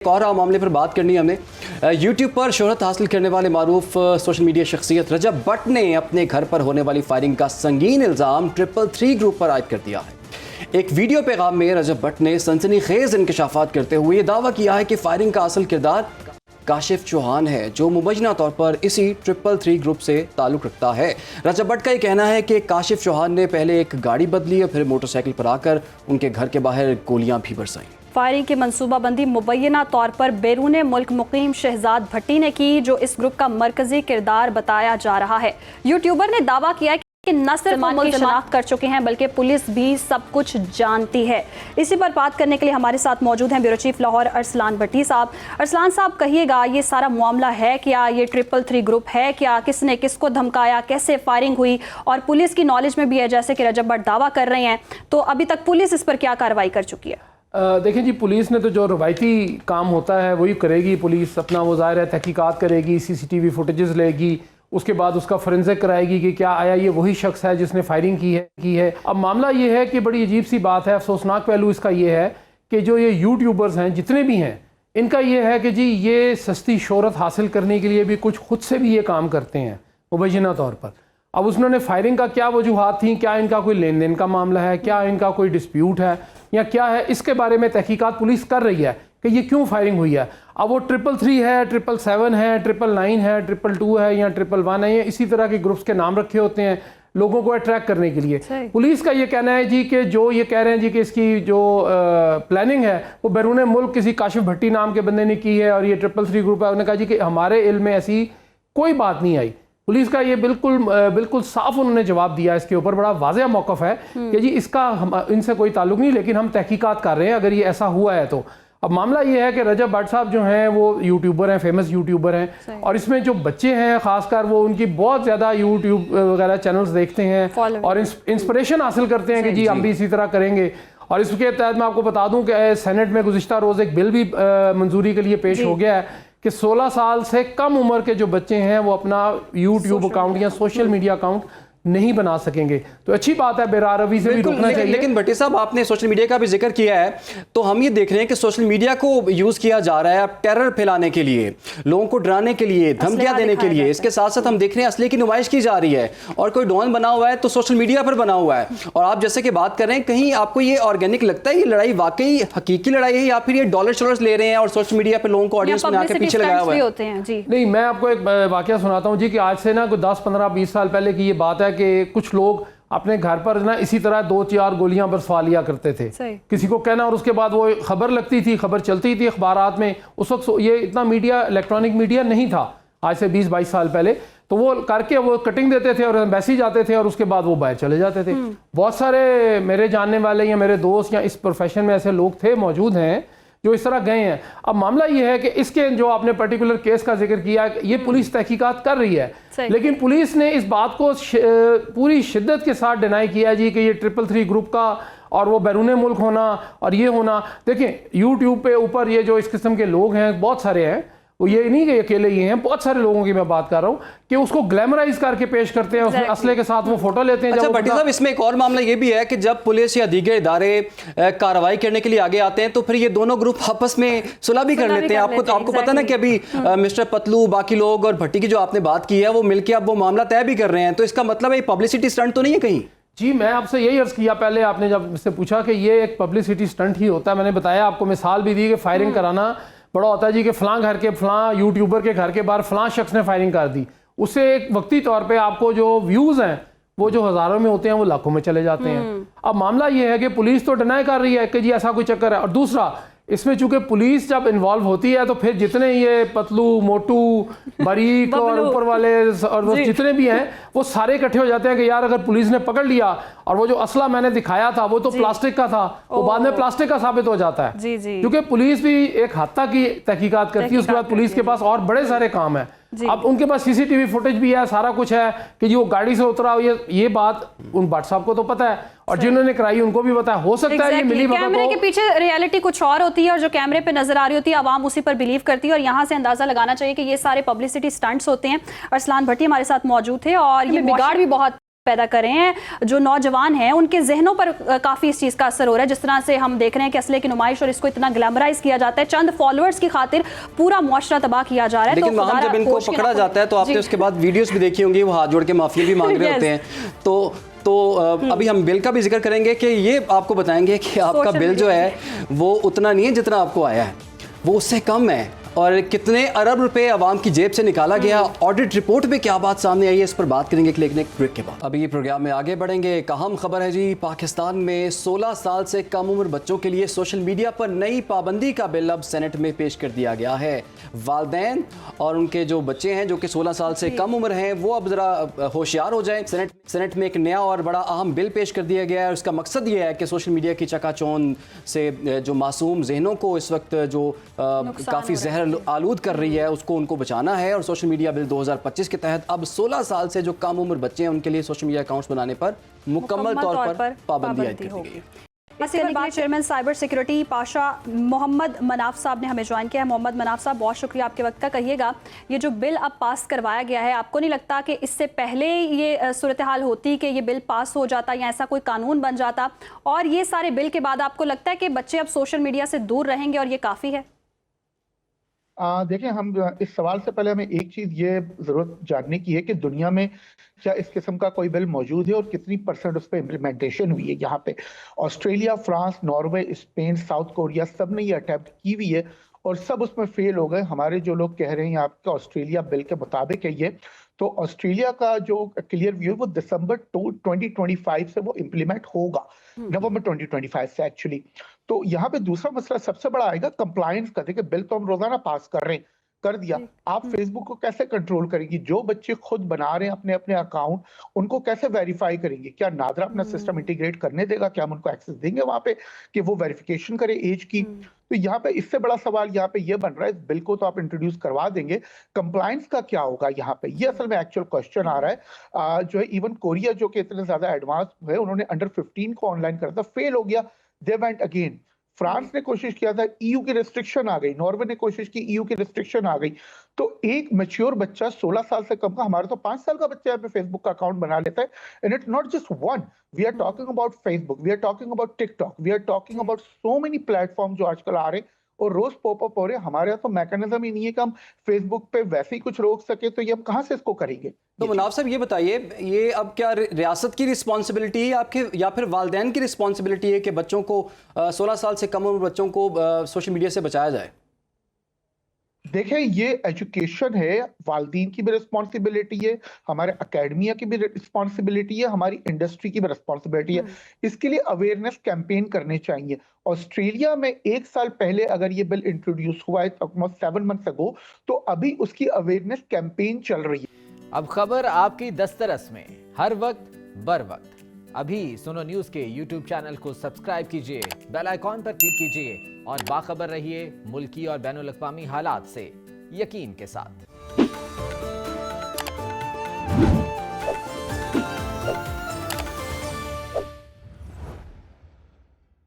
एक और मामले पर बात करनी है हमने। यूट्यूब पर शोहरत हासिल करने वाले मारूफ सोशल मीडिया शख्सियत रजब भट्ट ने अपने घर पर होने वाली फायरिंग का संगीन इल्ज़ाम 333 ग्रुप पर आयद कर दिया है। एक वीडियो पैगाम में रजब भट्ट ने सनसनीखेज इंकशाफात करते हुए दावा किया है कि फायरिंग का असल किरदार काशिफ चौहान है, जो मुबैना तौर पर इसी 333 ग्रुप से ताल्लुक़ रखता है। रजब भट्ट का ये कहना है कि काशिफ चौहान ने पहले एक गाड़ी बदली और फिर मोटरसाइकिल पर आकर उनके घर के बाहर गोलियां भी बरसाईं। फायरिंग की मनसूबाबंदी मुबैना तौर पर बैरून मुल्क मुकीम शहजाद भट्टी ने की, जो इस ग्रुप का मरकजी किरदार बताया जा रहा है। यूट्यूबर ने दावा किया कि न सिर्फ मुल्क शनाख्त कर चुके हैं बल्कि पुलिस भी सब कुछ जानती है। इसी पर बात करने के लिए हमारे साथ मौजूद हैं ब्यूरो चीफ लाहौर अरसलान भट्टी साहब। अरसलान साहब, कहिएगा ये सारा मामला है क्या? ये 333 ग्रुप है क्या? किसने किसको धमकाया? कैसे फायरिंग हुई? और पुलिस की नॉलेज में भी है, जैसे कि रजब भट्ट दावा कर रहे हैं, तो अभी तक पुलिस इस पर क्या कार्रवाई कर चुकी है? देखिए जी, पुलिस ने तो जो रवायती काम होता है वही करेगी। पुलिस अपना वो ज़ाहिर है तहकीकात करेगी, CCTV फुटेजेस लेगी, उसके बाद उसका फोरेंसिक कराएगी कि क्या आया ये वही शख्स है जिसने फायरिंग की है। अब मामला ये है कि बड़ी अजीब सी बात है, अफसोसनाक पहलू इसका ये है कि जो ये यूट्यूबर्स हैं जितने भी हैं, इनका ये है कि जी ये सस्ती शोहरत हासिल करने के लिए भी कुछ खुद से भी ये काम करते हैं मुबैना तौर पर। अब उसने फायरिंग का क्या वजूहात थी, क्या इनका कोई लेन देन का मामला है, क्या इनका कोई डिस्प्यूट है या क्या है, इसके बारे में तहकीकात पुलिस कर रही है कि ये क्यों फायरिंग हुई है। अब वो 333 है, 777 है, 999 है, 222 है या 111 है, इसी तरह के ग्रुप्स के नाम रखे होते हैं लोगों को अट्रैक्ट करने के लिए। पुलिस का ये कहना है जी कि जो ये कह रहे हैं जी कि इसकी जो प्लानिंग है वो बैरून मुल्क किसी काशिफ भट्टी नाम के बंदे ने की है और ये 333 ग्रुप है। उन्होंने कहा जी कि हमारे इल्म में ऐसी कोई बात नहीं आई। पुलिस का ये बिल्कुल साफ उन्होंने जवाब दिया, इसके ऊपर बड़ा वाज़ेह मौक़िफ़ है कि जी इसका इनसे कोई ताल्लुक़ नहीं, लेकिन हम तहकीकात कर रहे हैं अगर ये ऐसा हुआ है तो। अब मामला ये है कि रजब भट्ट साहब जो हैं वो यूट्यूबर हैं, फेमस यूट्यूबर हैं, और इसमें जो बच्चे हैं ख़ासकर वो उनकी बहुत ज़्यादा यूट्यूब वगैरह चैनल्स देखते हैं और इंस्पिरेशन हासिल करते हैं कि जी हम भी इसी तरह करेंगे। और इसके तहत मैं आपको बता दूं कि सेनेट में गुज़िश्ता रोज़ एक बिल भी मंजूरी के लिए पेश हो गया है कि 16 साल से कम उम्र के जो बच्चे हैं वो अपना यूट्यूब अकाउंट या सोशल मीडिया अकाउंट नहीं बना सकेंगे। तो अच्छी बात है, बेरारवी से भी रुकना चाहिए। लेकिन भट्टी साहब, आपने सोशल मीडिया का भी जिक्र किया है, तो हम ये देख रहे हैं कि सोशल मीडिया को यूज़ किया जा रहा है टेरर फैलाने के लिए, लोगों को डराने के लिए, धमकियां देने के लिए। इसके साथ साथ हम देख रहे हैं असली की नुमाइश की जा रही है और कोई डॉन बना हुआ है तो सोशल मीडिया पर बना हुआ है। और आप जैसे कि बात कर रहे हैं, कहीं आपको ये ऑर्गेनिक लगता है ये लड़ाई वाकई हकीकी लड़ाई है या फिर ये डॉलर ले रहे हैं और सोशल मीडिया पर लोगों को ऑडियंस बना के पीछे लगाया हुआ है? नहीं, मैं आपको एक वाकया सुनाता हूँ जी कि आज से ना 10, 15, 20 साल पहले की ये बात है कि कुछ लोग अपने घर पर ना इसी तरह 2-4 गोलियां बरसवा लिया करते थे किसी को कहना, और उसके बाद वो खबर लगती थी, खबर चलती थी अखबारात में। उस वक्त ये इतना मीडिया, इलेक्ट्रॉनिक मीडिया नहीं था आज से 20-22 साल पहले, तो वो करके वो कटिंग देते थे और मैसेज आते थे और उसके बाद वो बाहर चले जाते थे। बहुत सारे मेरे जानने वाले या मेरे दोस्त या इस प्रोफेशन में ऐसे लोग थे, मौजूद हैं जो इस तरह गए हैं। अब मामला ये है कि इसके जो आपने पर्टिकुलर केस का जिक्र किया, ये पुलिस तहकीकात कर रही है, लेकिन पुलिस ने इस बात को पूरी शिद्दत के साथ डिनाई किया जी कि ये 333 ग्रुप का और वो बैरून मुल्क होना और ये होना। देखिए यूट्यूब पे ऊपर ये जो इस किस्म के लोग हैं बहुत सारे हैं, वो ये नहीं कि अकेले ये हैं, बहुत सारे लोगों की मैं बात कर रहा हूँ कि उसको ग्लैमराइज करके पेश करते हैं, उसमें असले के साथ वो फोटो लेते हैं। अच्छा भट्टी साहब, इसमें एक और मामला ये भी है कि जब पुलिस या दीगर इदारे कार्रवाई करने के लिए आगे आते हैं तो फिर ये दोनों ग्रुप आपस में सुलह भी कर लेते हैं। आपको पता ना कि अभी मिस्टर पतलू, बाकी लोग और भट्टी की जो आपने बात की है वो मिलकर अब वो मामला तय भी कर रहे हैं, तो इसका मतलब है पब्लिसिटी स्टंट तो नहीं है कहीं? जी, मैं आपसे यही अर्ज किया पहले, आपने जब मुझसे पूछा कि ये एक पब्लिसिटी स्टंट ही होता है। मैंने बताया, आपको मिसाल भी दी कि फायरिंग कराना बड़ा होता है जी कि फलां घर के फलां यूट्यूबर के घर के बाहर फलां शख्स ने फायरिंग कर दी, उससे एक वक्ती तौर पे आपको जो व्यूज़ हैं वो जो हज़ारों में होते हैं वो लाखों में चले जाते हैं। अब मामला ये है कि पुलिस तो डिनाई कर रही है कि जी ऐसा कोई चक्कर है, और दूसरा इसमें चूंकि पुलिस जब इन्वॉल्व होती है तो फिर जितने ये पतलू, मोटू, बारीक और ऊपर वाले और वो जितने भी हैं वो सारे इकट्ठे हो जाते हैं कि यार अगर पुलिस ने पकड़ लिया और वो जो असला मैंने दिखाया था वो तो प्लास्टिक का था, वो बाद में प्लास्टिक का साबित हो जाता है। क्योंकि पुलिस भी एक हद तक की तहकीकात करती है, उसके बाद पुलिस के पास और बड़े सारे काम है। अब उनके पास CCTV फुटेज भी है, सारा कुछ है कि जो गाड़ी से उतरा, ये बात उन भट्ट साहब को तो पता है और जिन्होंने कराई उनको भी पता है। हो सकता है ये मिली भगत कैमरे के पीछे रियलिटी कुछ और होती है और जो कैमरे पे नजर आ रही होती है आवाम उसी पर बिलीव करती है, और यहाँ से अंदाजा लगाना चाहिए कि ये सारे पब्लिसिटी स्टंट्स होते हैं। अरसलान भट्टी हमारे साथ मौजूद थे और ये बिगाड़ भी बहुत पैदा कर रहे हैं, जो नौजवान हैं उनके जहनों पर काफ़ी इस चीज़ का असर हो रहा है। जिस तरह से हम देख रहे हैं कि असले की नुमाइश और इसको इतना ग्लैमराइज किया जाता है, चंद फॉलोअर्स की खातिर पूरा मुआशरा तबाह किया जा रहा है। लेकिन वहां जब इनको पकड़ा जाता है तो आपने उसके बाद वीडियोस भी देखी होंगी, वो हाथ जोड़ के माफी भी मांग रहे होते हैं। तो अभी हम बिल का भी जिक्र करेंगे कि ये आपको बताएंगे कि आपका बिल जो है वो उतना नहीं है जितना आपको आया है, वो उससे कम है। और कितने अरब रुपए आवाम की जेब से निकाला गया, ऑडिट रिपोर्ट में क्या बात सामने आई है, इस पर बात करेंगे लेकिन एक ब्रेक के बाद। अभी ये प्रोग्राम में आगे बढ़ेंगे। एक अहम खबर है जी, पाकिस्तान में 16 साल से कम उम्र बच्चों के लिए सोशल मीडिया पर नई पाबंदी का बिल अब सेनेट में पेश कर दिया गया है। वालिदैन और उनके जो बच्चे हैं जो कि 16 साल से कम उम्र हैं, वो अब जरा होशियार हो जाएं। सेनेट में एक नया और बड़ा अहम बिल पेश कर दिया गया है। उसका मकसद ये है कि सोशल मीडिया की चकाचौंध से जो मासूम जहनों को इस वक्त जो काफ़ी जहर आलूद कर रही है, उसको उनको बचाना है। और सोशल मीडिया बिल 2025 के तहत अब 16 साल से जो कम उम्र बच्चे हैं उनके लिए सोशल मीडिया अकाउंट्स बनाने पर मुकम्मल तौर पर पाबंदी आयद कर दी गई है। इसके बाद chairman cyber security Pasha Mohammad Manaf sahab ने हमें ज्वाइन किया है। मोहम्मद मनाफ साहब, बहुत शुक्रिया आपके वक्त का। कहिएगा, ये जो बिल अब पास करवाया गया है, आपको नहीं लगता कि इससे पहले ये सूरत हाल होती कि ये बिल पास हो जाता या ऐसा कोई कानून बन जाता, और ये सारे बिल के बाद आपको लगता है कि बच्चे अब सोशल मीडिया से दूर रहेंगे और ये काफ़ी है? देखें, हम इस सवाल से पहले हमें एक चीज ये जरूरत जानने की है कि दुनिया में क्या इस किस्म का कोई बिल मौजूद है और कितनी % उस पर इम्प्लीमेंटेशन हुई है। यहाँ पे Australia, France, Norway, Spain, south Korea, सब ने ये अटेम्प्ट की हुई है और सब उसमें फेल हो गए। हमारे जो लोग कह रहे हैं आपका ऑस्ट्रेलिया बिल के मुताबिक है ये, तो ऑस्ट्रेलिया का जो क्लियर व्यू है वो दिसंबर 2025 से वो इम्प्लीमेंट होगा, नवंबर 2025 से एक्चुअली। तो यहाँ पे दूसरा मसला सबसे बड़ा आएगा कंप्लायंस का। देखिए, बिल तो हम रोजाना पास कर रहे हैं, कर दिया, आप फेसबुक को कैसे कंट्रोल करेंगी? जो बच्चे खुद बना रहे हैं अपने अपने अकाउंट, उनको कैसे वेरीफाई करेंगे? क्या नादरा अपना सिस्टम इंटीग्रेट करने देगा? क्या हम उनको एक्सेस देंगे वहां पे कि वो वेरिफिकेशन करे एज की? तो यहाँ पे इससे बड़ा सवाल यहाँ पे ये बन रहा है, इस बिल को तो आप इंट्रोड्यूस करवा देंगे, कंप्लायंस का क्या होगा? यहाँ पे ये असल में एक्चुअल क्वेश्चन आ रहा है। जो है इवन कोरिया जो कि इतने ज्यादा एडवांस है, उन्होंने अंडर 15 को ऑनलाइन करा था, फेल हो गया, दे वेंट अगेन। फ्रांस ने कोशिश किया था, ईयू की रिस्ट्रिक्शन आ गई, नॉर्वे ने कोशिश की, ईयू की रिस्ट्रिक्शन आ गई। तो एक मैच्योर बच्चा 16 साल से कम का, हमारा तो 5 साल का बच्चा यहाँ पे फेसबुक का अकाउंट बना लेता है। And it's not just one, we are talking about Facebook, we are talking about TikTok, we are talking about so many platform जो आजकल आ रहे हैं और रोज पॉपअप हो रहे हैं। हमारे यहाँ तो मैकेनिज्म ही नहीं है कि हम फेसबुक पे वैसे ही कुछ रोक सके, तो ये हम कहाँ से इसको करेंगे? तो मुनाफ साहब, ये बताइए, ये अब क्या रियासत की रिस्पॉन्सिबिलिटी है आपके या फिर वालिदैन की रिस्पॉन्सिबिलिटी है कि बच्चों को 16 साल से कम उम्र बच्चों को सोशल मीडिया से बचाया जाए? देखें, ये एजुकेशन है, वालिदैन की भी रिस्पॉन्सिबिलिटी है, हमारे अकेडमिया की भी रिस्पॉन्सिबिलिटी है, हमारी इंडस्ट्री की भी रिस्पॉन्सिबिलिटी है। इसके लिए अवेयरनेस कैंपेन करने चाहिए। ऑस्ट्रेलिया में 1 साल पहले अगर ये बिल इंट्रोड्यूस हुआ है, ऑलमोस्ट 7 मंथ्स अगो, तो अभी उसकी अवेयरनेस कैंपेन चल रही है। अब खबर आपकी दस्तरस में, हर वक्त बर वक्त। अभी सुनो न्यूज के YouTube चैनल को सब्सक्राइब कीजिए, बेल आइकॉन पर क्लिक कीजिए और बाखबर रहिए मुल्की और बैनुल अक़वामी हालात से यकीन के साथ।